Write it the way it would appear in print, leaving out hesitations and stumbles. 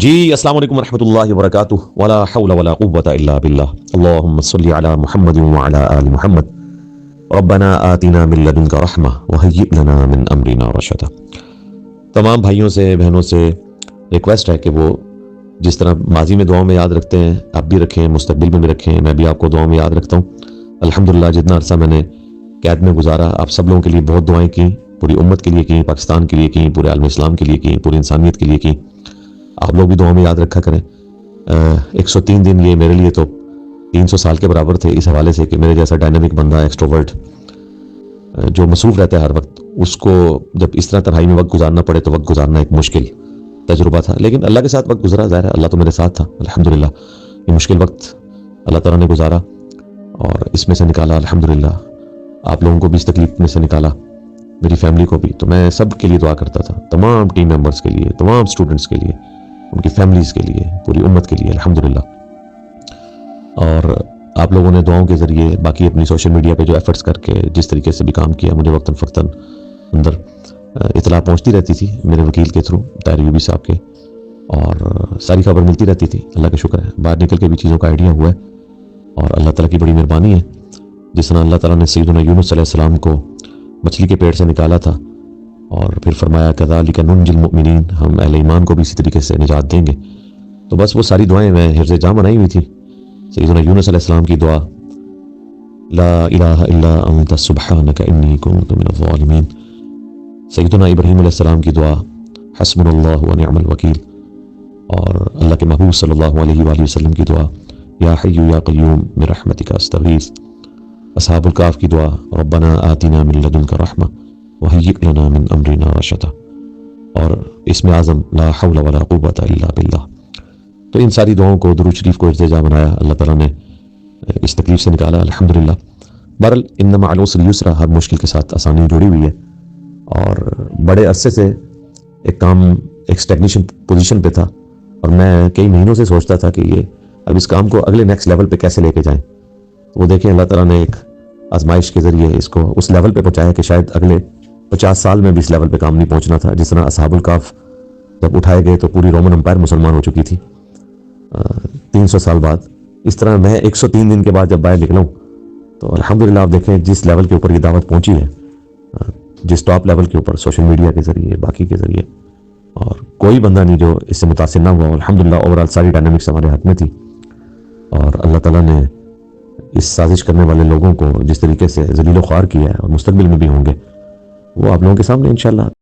جی السلام علیکم ورحمۃ اللہ وبرکاتہ ولا حول ولا قوۃ الا باللہ اللہم صلی علی محمد وعلی آل محمد ربنا آتنا من لدنک رحمہ وہیئ لنا من امرنا رشدا۔ تمام بھائیوں سے بہنوں سے ریکویسٹ ہے کہ وہ جس طرح ماضی میں دعاؤں میں یاد رکھتے ہیں آپ بھی رکھیں، مستقبل میں بھی رکھیں، میں بھی آپ کو دعاؤں میں یاد رکھتا ہوں۔ الحمدللہ جتنا عرصہ میں نے قید میں گزارا آپ سب لوگوں کے لیے بہت دعائیں کی، پوری امت کے لیے کی، پاکستان کے لیے کی، پورے عالم اسلام کے لیے کی، پوری انسانیت کے لیے کی۔ آپ لوگ بھی دعاؤں میں یاد رکھا کریں۔ 103 دن یہ میرے لیے تو 300 سال کے برابر تھے، اس حوالے سے کہ میرے جیسا ڈائنامک بندہ ایکسٹروورٹ جو مصروف رہتا ہے ہر وقت، اس کو جب اس طرح تنہائی میں وقت گزارنا پڑے تو وقت گزارنا ایک مشکل تجربہ تھا، لیکن اللہ کے ساتھ وقت گزرا، ظاہر ہے اللہ تو میرے ساتھ تھا الحمدللہ۔ یہ مشکل وقت اللہ تعالیٰ نے گزارا اور اس میں سے نکالا الحمدللہ، آپ لوگوں کو بھی اس تکلیف میں سے نکالا، میری فیملی کو بھی۔ تو میں سب کے لیے دعا کرتا تھا، تمام ٹیم ممبرز کے لیے، تمام اسٹوڈنٹس کے لیے، ان کی فیملیز کے لیے، پوری امت کے لیے الحمدللہ۔ اور آپ لوگوں نے دعاؤں کے ذریعے باقی اپنی سوشل میڈیا پہ جو ایفرٹس کر کے جس طریقے سے بھی کام کیا، مجھے وقتاً فوقتاً اندر اطلاع پہنچتی رہتی تھی میرے وکیل کے تھرو، طاہر ایوبی صاحب کے، اور ساری خبر ملتی رہتی تھی۔ اللہ کا شکر ہے باہر نکل کے بھی چیزوں کا آئیڈیا ہوا ہے، اور اللہ تعالیٰ کی بڑی مہربانی ہے۔ جس طرح اللہ تعالیٰ نے سیدنا یونس علیہ السلام کو مچھلی کے پیٹ سے نکالا تھا اور پھر فرمایا کذالک ننجی المؤمنین، ہم اہل ایمان کو بھی اسی طریقے سے نجات دیں گے، تو بس وہ ساری دعائیں میں حفظ جاں بنائی ہوئی تھی۔ سیدنا یونس علیہ السلام کی دعا، لا الہ الا انت سبحانک انی کنت من الظالمین۔ سیدنا ابراہیم علیہ السلام کی دعا، حسبنا اللہ ونعم الوکیل۔ اور اللہ کے محبوب صلی اللہ علیہ وآلہ وسلم کی دعا، یا حی یا قیوم برحمتک استغیث۔ اصحاب الکہف کی دعا، ربنا آتنا من لدنک رحمہ وہیئ لنا من امرنا رشدا۔ اور اسم اعظم لا حول ولا قوۃ الا باللہ۔ تو ان ساری دعاؤں کو، درود شریف کو ارتجا بنایا، اللہ تعالیٰ نے اس تکلیف سے نکالا الحمدللہ۔ بہرحال ان مع العسر یسرا، ہر مشکل کے ساتھ آسانی جڑی ہوئی ہے، اور بڑے عرصے سے ایک کام ایک اسٹیگنیشن پوزیشن پہ تھا، اور میں کئی مہینوں سے سوچتا تھا کہ یہ اب اس کام کو اگلے نیکسٹ لیول پہ کیسے لے کے جائیں۔ وہ دیکھیں اللہ تعالیٰ نے ایک آزمائش کے ذریعے اس کو اس لیول پہ پہنچایا کہ شاید اگلے 50 سال میں بھی اس لیول پہ کام نہیں پہنچنا تھا۔ جس طرح اصحاب الکہف جب اٹھائے گئے تو پوری رومن امپائر مسلمان ہو چکی تھی 300 سال بعد، اس طرح میں 103 دن کے بعد جب باہر نکلا ہوں تو الحمدللہ آپ دیکھیں جس لیول کے اوپر یہ دعوت پہنچی ہے، جس ٹاپ لیول کے اوپر سوشل میڈیا کے ذریعے، باقی کے ذریعے، اور کوئی بندہ نہیں جو اس سے متاثر نہ ہوا الحمدللہ۔ اوورآل ساری ڈائنامکس ہمارے ہاتھ میں تھی، اور اللہ تعالیٰ نے اس سازش کرنے والے لوگوں کو جس طریقے سے ذلیل و خوار کیا ہے اور مستقبل میں بھی ہوں گے، وہ آپ لوگوں کے سامنے انشاءاللہ